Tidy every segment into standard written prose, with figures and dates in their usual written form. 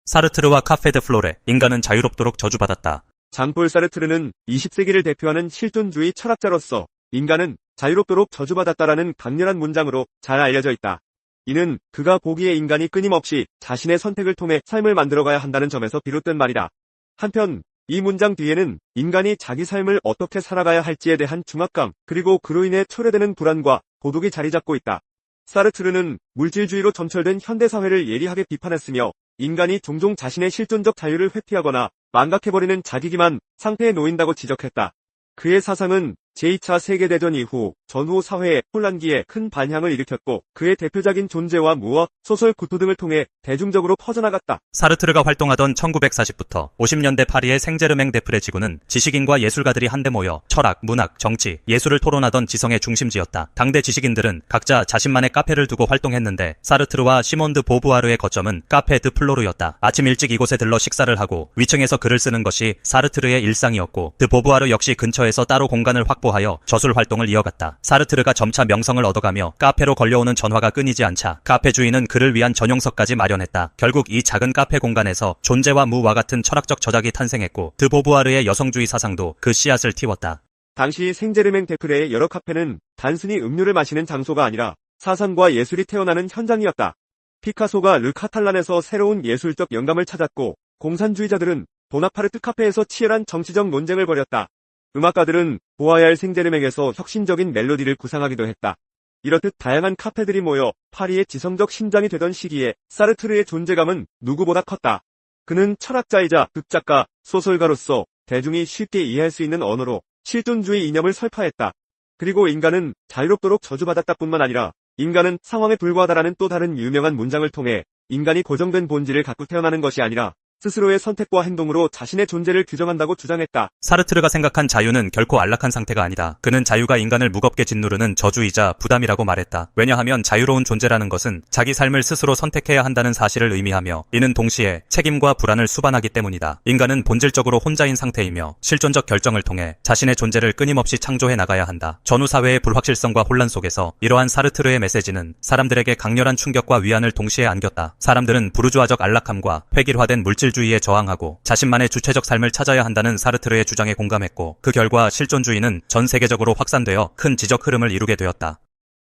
사르트르와 카페 드 플로레, 인간은 자유롭도록 저주받았다. 장폴 사르트르는 20세기를 대표하는 실존주의 철학자로서 인간은 자유롭도록 저주받았다라는 강렬한 문장으로 잘 알려져 있다. 이는 그가 보기에 인간이 끊임없이 자신의 선택을 통해 삶을 만들어가야 한다는 점에서 비롯된 말이다. 한편 이 문장 뒤에는 인간이 자기 삶을 어떻게 살아가야 할지에 대한 중압감, 그리고 그로 인해 초래되는 불안과 고독이 자리 잡고 있다. 사르트르는 물질주의로 점철된 현대사회를 예리하게 비판했으며 인간이 종종 자신의 실존적 자유를 회피하거나 망각해버리는 자기기만 상태에 놓인다고 지적했다. 그의 사상은 제2차 세계대전 이후 전후 사회의 혼란기에 큰 반향을 일으켰고 그의 대표작인 존재와 무엇, 소설 구토 등을 통해 대중적으로 퍼져나갔다. 사르트르가 활동하던 1940부터 50년대 파리의 생제르맹 데프레 지구는 지식인과 예술가들이 한데 모여 철학, 문학, 정치, 예술을 토론하던 지성의 중심지였다. 당대 지식인들은 각자 자신만의 카페를 두고 활동했는데 사르트르와 시몬 드 보부아르의 거점은 카페 드 플로르였다. 아침 일찍 이곳에 들러 식사를 하고 위층에서 글을 쓰는 것이 사르트르의 일상이었고 드 보부아르 역시 근처에서 따로 공간을 확보하여 저술 활동을 이어갔다. 사르트르가 점차 명성을 얻어가며 카페로 걸려오는 전화가 끊이지 않자 카페 주인은 그를 위한 전용석까지 마련했다. 결국 이 작은 카페 공간에서 존재와 무와 같은 철학적 저작이 탄생했고 드 보부아르의 여성주의 사상도 그 씨앗을 틔웠다. 당시 생제르맹 데프레의 여러 카페는 단순히 음료를 마시는 장소가 아니라 사상과 예술이 태어나는 현장이었다. 피카소가 르 카탈란에서 새로운 예술적 영감을 찾았고 공산주의자들은 보나파르트 카페에서 치열한 정치적 논쟁을 벌였다. 음악가들은 보아야 할 생제르맹에서 혁신적인 멜로디를 구상하기도 했다. 이렇듯 다양한 카페들이 모여 파리의 지성적 심장이 되던 시기에 사르트르의 존재감은 누구보다 컸다. 그는 철학자이자 극작가, 소설가로서 대중이 쉽게 이해할 수 있는 언어로 실존주의 이념을 설파했다. 그리고 인간은 자유롭도록 저주받았다 뿐만 아니라 인간은 상황에 불과하다라는 또 다른 유명한 문장을 통해 인간이 고정된 본질을 갖고 태어나는 것이 아니라 스스로의 선택과 행동으로 자신의 존재를 규정한다고 주장했다. 사르트르가 생각한 자유는 결코 안락한 상태가 아니다. 그는 자유가 인간을 무겁게 짓누르는 저주이자 부담이라고 말했다. 왜냐하면 자유로운 존재라는 것은 자기 삶을 스스로 선택해야 한다는 사실을 의미하며 이는 동시에 책임과 불안을 수반하기 때문이다. 인간은 본질적으로 혼자인 상태이며 실존적 결정을 통해 자신의 존재를 끊임없이 창조해 나가야 한다. 전후 사회의 불확실성과 혼란 속에서 이러한 사르트르의 메시지는 사람들에게 강렬한 충격과 위안을 동시에 안겼다. 사람들은 부르주아적 안락함과 획일화된 물질주의에 저항하고 자신만의 주체적 삶을 찾아야 한다는 사르트르의 주장에 공감했고 그 결과 실존주의는 전 세계적으로 확산되어 큰 지적 흐름을 이루게 되었다.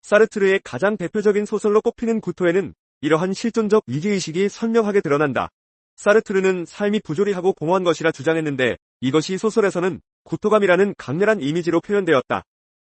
사르트르의 가장 대표적인 소설로 꼽히는 구토에는 이러한 실존적 위기의식이 선명하게 드러난다. 사르트르는 삶이 부조리하고 공허한 것이라 주장했는데 이것이 소설에서는 구토감이라는 강렬한 이미지로 표현되었다.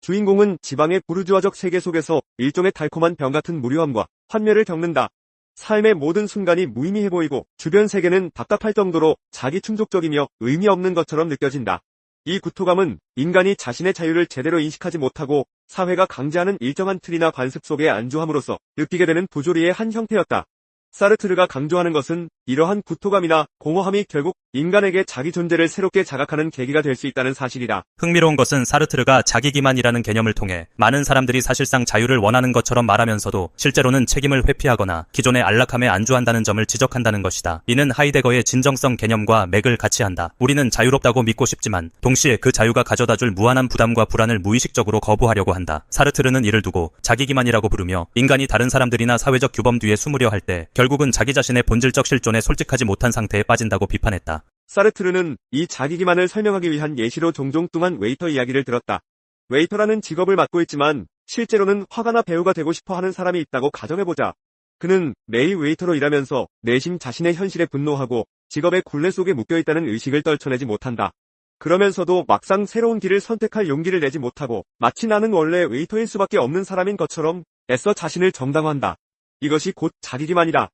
주인공은 지방의 부르주아적 세계 속에서 일종의 달콤한 병 같은 무료함과 환멸을 겪는다. 삶의 모든 순간이 무의미해 보이고 주변 세계는 답답할 정도로 자기 충족적이며 의미 없는 것처럼 느껴진다. 이 구토감은 인간이 자신의 자유를 제대로 인식하지 못하고 사회가 강제하는 일정한 틀이나 관습 속에 안주함으로써 느끼게 되는 부조리의 한 형태였다. 사르트르가 강조하는 것은 이러한 구토감이나 공허함이 결국 인간에게 자기 존재를 새롭게 자각하는 계기가 될 수 있다는 사실이다. 흥미로운 것은 사르트르가 자기기만이라는 개념을 통해 많은 사람들이 사실상 자유를 원하는 것처럼 말하면서도 실제로는 책임을 회피하거나 기존의 안락함에 안주한다는 점을 지적한다는 것이다. 이는 하이데거의 진정성 개념과 맥을 같이 한다. 우리는 자유롭다고 믿고 싶지만 동시에 그 자유가 가져다줄 무한한 부담과 불안을 무의식적으로 거부하려고 한다. 사르트르는 이를 두고 자기기만이라고 부르며 인간이 다른 사람들이나 사회적 규범 뒤에 숨으려 할 때 결국은 자기 자신의 본질적 실존에 솔직하지 못한 상태에 빠진다고 비판했다. 사르트르는 이 자기기만을 설명하기 위한 예시로 종종 뚱한 웨이터 이야기를 들었다. 웨이터라는 직업을 맡고 있지만 실제로는 화가나 배우가 되고 싶어 하는 사람이 있다고 가정해보자. 그는 매일 웨이터로 일하면서 내심 자신의 현실에 분노하고 직업의 굴레 속에 묶여있다는 의식을 떨쳐내지 못한다. 그러면서도 막상 새로운 길을 선택할 용기를 내지 못하고 마치 나는 원래 웨이터일 수밖에 없는 사람인 것처럼 애써 자신을 정당화한다. 이것이 곧 자기기만이다.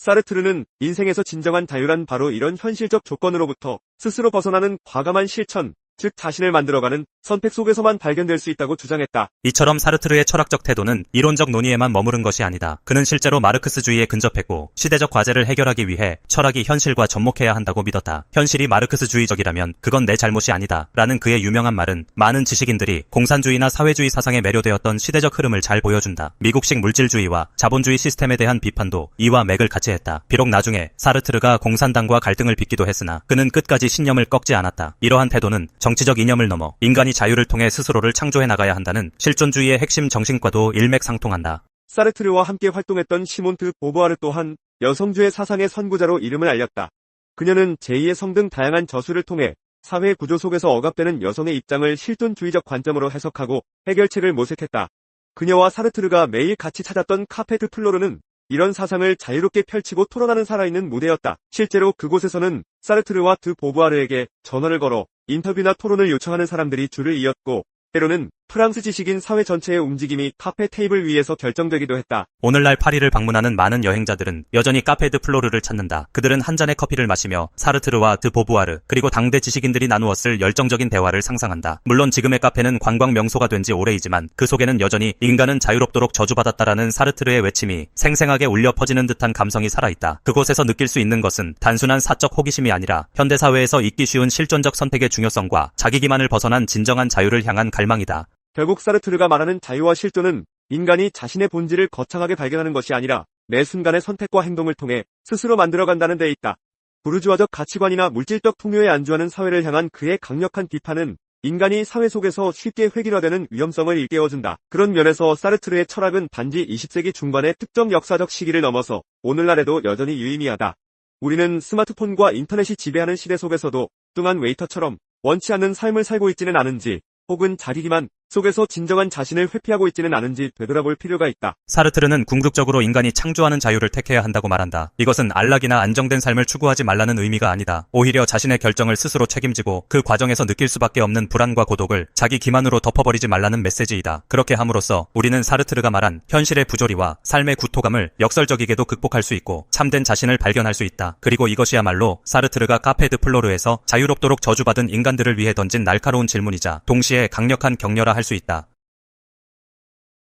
사르트르는 인생에서 진정한 자유란 바로 이런 현실적 조건으로부터 스스로 벗어나는 과감한 실천, 즉 자신을 만들어가는 선택 속에서만 발견될 수 있다고 주장했다. 이처럼 사르트르의 철학적 태도는 이론적 논의에만 머무른 것이 아니다. 그는 실제로 마르크스주의에 근접했고 시대적 과제를 해결하기 위해 철학이 현실과 접목해야 한다고 믿었다. 현실이 마르크스주의적이라면 그건 내 잘못이 아니다 라는 그의 유명한 말은 많은 지식인들이 공산주의나 사회주의 사상에 매료되었던 시대적 흐름을 잘 보여준다. 미국식 물질주의와 자본주의 시스템에 대한 비판도 이와 맥을 같이 했다. 비록 나중에 사르트르가 공산당과 갈등을 빚기도 했으나 그는 끝까지 신념을 꺾지 않았다. 이러한 태도는 정치적 이념을 넘어 인간이 자유를 통해 스스로를 창조해 나가야 한다는 실존주의의 핵심 정신과도 일맥상통한다. 사르트르와 함께 활동했던 시몬 드 보부아르 또한 여성주의 사상의 선구자로 이름을 알렸다. 그녀는 제2의 성 등 다양한 저술을 통해 사회 구조 속에서 억압되는 여성의 입장을 실존주의적 관점으로 해석하고 해결책을 모색했다. 그녀와 사르트르가 매일 같이 찾았던 카페 드 플로르는 이런 사상을 자유롭게 펼치고 토론하는 살아있는 무대였다. 실제로 그곳에서는 사르트르와 드 보부아르에게 전화를 걸어 인터뷰나 토론을 요청하는 사람들이 줄을 이었고, 때로는 프랑스 지식인 사회 전체의 움직임이 카페 테이블 위에서 결정되기도 했다. 오늘날 파리를 방문하는 많은 여행자들은 여전히 카페 드 플로르를 찾는다. 그들은 한 잔의 커피를 마시며 사르트르와 드 보부아르 그리고 당대 지식인들이 나누었을 열정적인 대화를 상상한다. 물론 지금의 카페는 관광 명소가 된 지 오래이지만 그 속에는 여전히 인간은 자유롭도록 저주받았다라는 사르트르의 외침이 생생하게 울려 퍼지는 듯한 감성이 살아있다. 그곳에서 느낄 수 있는 것은 단순한 사적 호기심이 아니라 현대사회에서 있기 쉬운 실존적 선택의 중요성과 자기 기만을 벗어난 진정한 자유를 향한 갈망이다. 결국 사르트르가 말하는 자유와 실존은 인간이 자신의 본질을 거창하게 발견하는 것이 아니라 매 순간의 선택과 행동을 통해 스스로 만들어간다는 데 있다. 부르주아적 가치관이나 물질적 풍요에 안주하는 사회를 향한 그의 강력한 비판은 인간이 사회 속에서 쉽게 획일화되는 위험성을 일깨워준다. 그런 면에서 사르트르의 철학은 단지 20세기 중반의 특정 역사적 시기를 넘어서 오늘날에도 여전히 유의미하다. 우리는 스마트폰과 인터넷이 지배하는 시대 속에서도 뚱한 웨이터처럼 원치 않는 삶을 살고 있지는 않은지, 혹은 자기기만 속에서 진정한 자신을 회피하고 있지는 않은지 되돌아볼 필요가 있다. 사르트르는 궁극적으로 인간이 창조하는 자유를 택해야 한다고 말한다. 이것은 안락이나 안정된 삶을 추구하지 말라는 의미가 아니다. 오히려 자신의 결정을 스스로 책임지고 그 과정에서 느낄 수밖에 없는 불안과 고독을 자기 기만으로 덮어버리지 말라는 메시지이다. 그렇게 함으로써 우리는 사르트르가 말한 현실의 부조리와 삶의 구토감을 역설적이게도 극복할 수 있고 참된 자신을 발견할 수 있다. 그리고 이것이야말로 사르트르가 카페 드 플로르에서 자유롭도록 저주받은 인간들을 위해 던진 날카로운 질문이자 동시에 강력한 격려라 할 수 있다.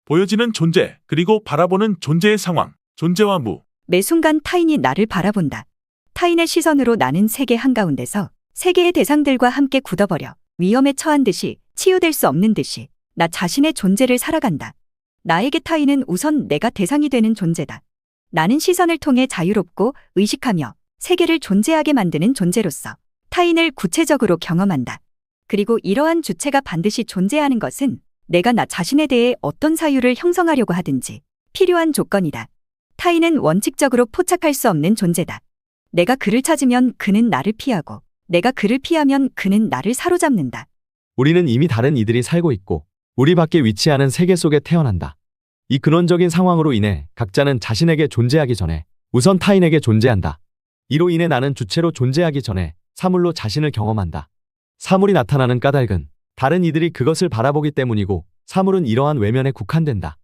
보여지는 존재, 그리고 바라보는 존재의 상황, 존재와 무. 매 순간 타인이 나를 바라본다. 타인의 시선으로 나는 세계 한가운데서 세계의 대상들과 함께 굳어버려 위험에 처한 듯이 치유될 수 없는 듯이 나 자신의 존재를 살아간다. 나에게 타인은 우선 내가 대상이 되는 존재다. 나는 시선을 통해 자유롭고 의식하며 세계를 존재하게 만드는 존재로서 타인을 구체적으로 경험한다. 그리고 이러한 주체가 반드시 존재하는 것은 내가 나 자신에 대해 어떤 사유를 형성하려고 하든지 필요한 조건이다. 타인은 원칙적으로 포착할 수 없는 존재다. 내가 그를 찾으면 그는 나를 피하고 내가 그를 피하면 그는 나를 사로잡는다. 우리는 이미 다른 이들이 살고 있고 우리 밖에 위치하는 세계 속에 태어난다. 이 근원적인 상황으로 인해 각자는 자신에게 존재하기 전에 우선 타인에게 존재한다. 이로 인해 나는 주체로 존재하기 전에 사물로 자신을 경험한다. 사물이 나타나는 까닭은 다른 이들이 그것을 바라보기 때문이고 사물은 이러한 외면에 국한된다.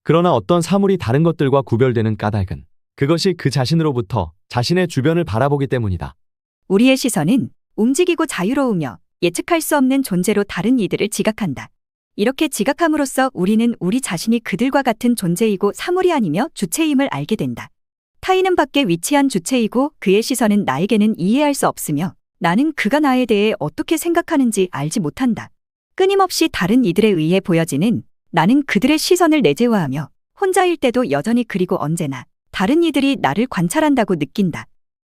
그러나 어떤 사물이 다른 것들과 구별되는 까닭은 그것이 그 자신으로부터 자신의 주변을 바라보기 때문이다. 우리의 시선은 움직이고 자유로우며 예측할 수 없는 존재로 다른 이들을 지각한다. 이렇게 지각함으로써 우리는 우리 자신이 그들과 같은 존재이고 사물이 아니며 주체임을 알게 된다. 타인은 밖에 위치한 주체이고 그의 시선은 나에게는 이해할 수 없으며 나는 그가 나에 대해 어떻게 생각하는지 알지 못한다. 끊임없이 다른 이들에 의해 보여지는 나는 그들의 시선을 내재화하며 혼자일 때도 여전히 그리고 언제나 다른 이들이 나를 관찰한다고 느낀다.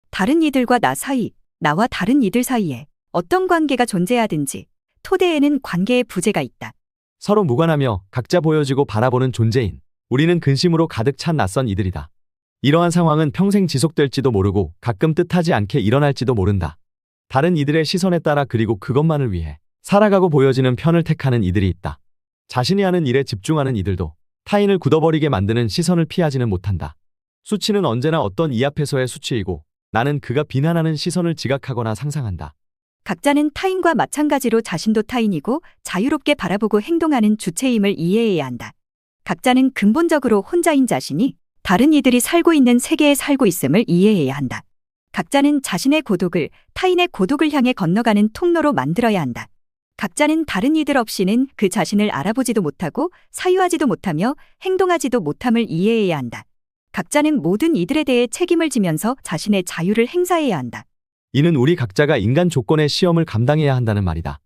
다른 이들과 나 사이, 나와 다른 이들 사이에 어떤 관계가 존재하든지 토대에는 관계의 부재가 있다. 서로 무관하며 각자 보여지고 바라보는 존재인 우리는 근심으로 가득 찬 낯선 이들이다. 이러한 상황은 평생 지속될지도 모르고 가끔 뜻하지 않게 일어날지도 모른다. 다른 이들의 시선에 따라 그리고 그것만을 위해 살아가고 보여지는 편을 택하는 이들이 있다. 자신이 하는 일에 집중하는 이들도 타인을 굳어버리게 만드는 시선을 피하지는 못한다. 수치는 언제나 어떤 이 앞에서의 수치이고 나는 그가 비난하는 시선을 지각하거나 상상한다. 각자는 타인과 마찬가지로 자신도 타인이고 자유롭게 바라보고 행동하는 주체임을 이해해야 한다. 각자는 근본적으로 혼자인 자신이 다른 이들이 살고 있는 세계에 살고 있음을 이해해야 한다. 각자는 자신의 고독을 타인의 고독을 향해 건너가는 통로로 만들어야 한다. 각자는 다른 이들 없이는 그 자신을 알아보지도 못하고 사유하지도 못하며 행동하지도 못함을 이해해야 한다. 각자는 모든 이들에 대해 책임을 지면서 자신의 자유를 행사해야 한다. 이는 우리 각자가 인간 조건의 시험을 감당해야 한다는 말이다.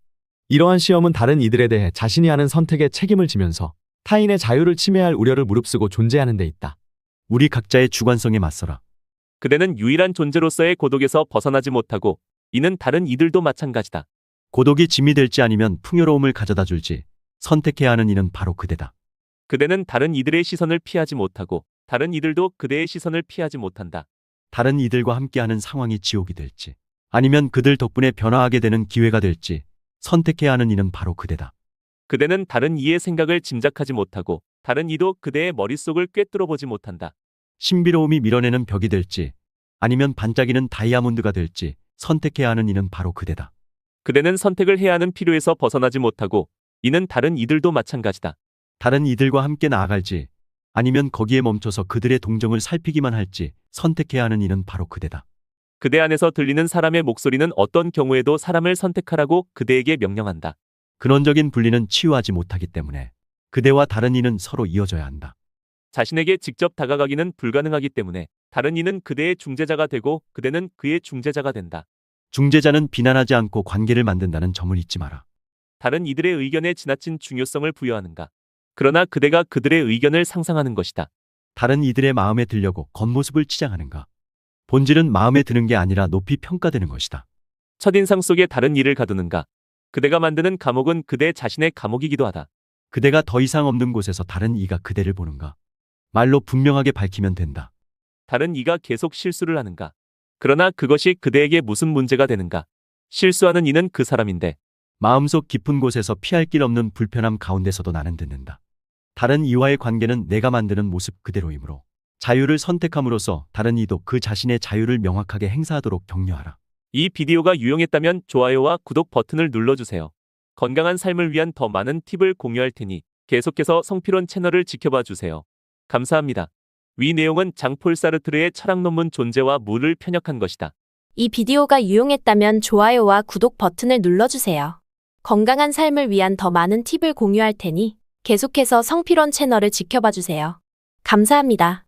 이러한 시험은 다른 이들에 대해 자신이 하는 선택에 책임을 지면서 타인의 자유를 침해할 우려를 무릅쓰고 존재하는 데 있다. 우리 각자의 주관성에 맞서라. 그대는 유일한 존재로서의 고독에서 벗어나지 못하고 이는 다른 이들도 마찬가지다. 고독이 짐이 될지 아니면 풍요로움을 가져다 줄지 선택해야 하는 이는 바로 그대다. 그대는 다른 이들의 시선을 피하지 못하고 다른 이들도 그대의 시선을 피하지 못한다. 다른 이들과 함께하는 상황이 지옥이 될지, 아니면 그들 덕분에 변화하게 되는 기회가 될지 선택해야 하는 이는 바로 그대다. 그대는 다른 이의 생각을 짐작하지 못하고 다른 이도 그대의 머릿속을 꿰뚫어 보지 못한다. 신비로움이 밀어내는 벽이 될지, 아니면 반짝이는 다이아몬드가 될지 선택해야 하는 이는 바로 그대다. 그대는 선택을 해야 하는 필요에서 벗어나지 못하고 이는 다른 이들도 마찬가지다. 다른 이들과 함께 나아갈지, 아니면 거기에 멈춰서 그들의 동정을 살피기만 할지 선택해야 하는 이는 바로 그대다. 그대 안에서 들리는 사람의 목소리는 어떤 경우에도 사람을 선택하라고 그대에게 명령한다. 근원적인 분리는 치유하지 못하기 때문에 그대와 다른 이는 서로 이어져야 한다. 자신에게 직접 다가가기는 불가능하기 때문에 다른 이는 그대의 중재자가 되고 그대는 그의 중재자가 된다. 중재자는 비난하지 않고 관계를 만든다는 점을 잊지 마라. 다른 이들의 의견에 지나친 중요성을 부여하는가? 그러나 그대가 그들의 의견을 상상하는 것이다. 다른 이들의 마음에 들려고 겉모습을 치장하는가? 본질은 마음에 드는 게 아니라 높이 평가되는 것이다. 첫인상 속에 다른 이를 가두는가? 그대가 만드는 감옥은 그대 자신의 감옥이기도 하다. 그대가 더 이상 없는 곳에서 다른 이가 그대를 보는가? 말로 분명하게 밝히면 된다. 다른 이가 계속 실수를 하는가? 그러나 그것이 그대에게 무슨 문제가 되는가? 실수하는 이는 그 사람인데 마음속 깊은 곳에서 피할 길 없는 불편함 가운데서도 나는 듣는다. 다른 이와의 관계는 내가 만드는 모습 그대로이므로 자유를 선택함으로써 다른 이도 그 자신의 자유를 명확하게 행사하도록 격려하라. 이 비디오가 유용했다면 좋아요와 구독 버튼을 눌러주세요. 건강한 삶을 위한 더 많은 팁을 공유할 테니 계속해서 성필원 채널을 지켜봐 주세요. 감사합니다. 위 내용은 장폴 사르트르의 철학 논문 존재와 무를 편역한 것이다. 이 비디오가 유용했다면 좋아요와 구독 버튼을 눌러주세요. 건강한 삶을 위한 더 많은 팁을 공유할 테니 계속해서 성필원 채널을 지켜봐 주세요. 감사합니다.